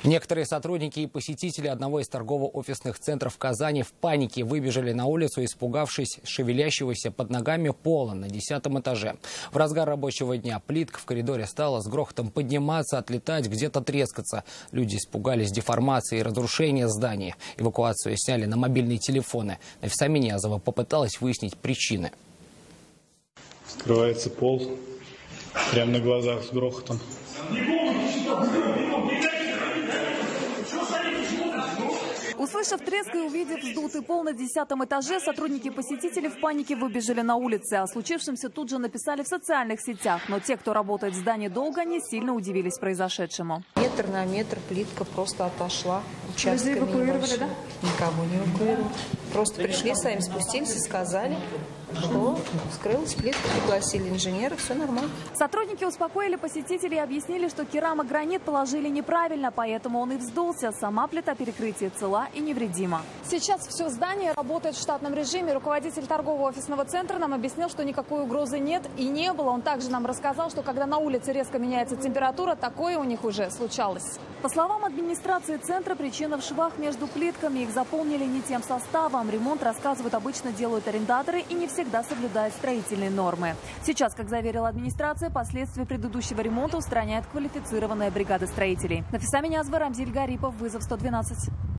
Некоторые сотрудники и посетители одного из торгово-офисных центров в Казани в панике выбежали на улицу, испугавшись шевелящегося под ногами пола на 10-м этаже. В разгар рабочего дня плитка в коридоре стала с грохотом подниматься, отлетать, где-то трескаться. Люди испугались деформации и разрушения здания. Эвакуацию сняли на мобильные телефоны. Нафиса Минязова попыталась выяснить причины. Скрывается пол прямо на глазах с грохотом. Услышав треск и увидев вздутый пол на 10-м этаже, сотрудники и посетители в панике выбежали на улицы. О случившемся тут же написали в социальных сетях. Но те, кто работает в здании долго, не сильно удивились произошедшему. Метр на метр плитка просто отошла. Людей эвакуировали, да? Никого не эвакуировали. Просто пришли, сами спустились и сказали, что скрылась плитка, пригласили инженера, все нормально. Сотрудники успокоили посетителей и объяснили, что керамогранит положили неправильно, поэтому он и вздулся. Сама плита перекрытия цела и невредима. Сейчас все здание работает в штатном режиме. Руководитель торгового офисного центра нам объяснил, что никакой угрозы нет и не было. Он также нам рассказал, что когда на улице резко меняется температура, такое у них уже случалось. По словам администрации центра, причина в швах между плитками. Их заполнили не тем составом. Ремонт, рассказывают, обычно делают арендаторы и не всегда соблюдают строительные нормы. Сейчас, как заверила администрация, последствия предыдущего ремонта устраняет квалифицированная бригада строителей. Нафиса Минязова, Рамзиль Гарипов, вызов 112.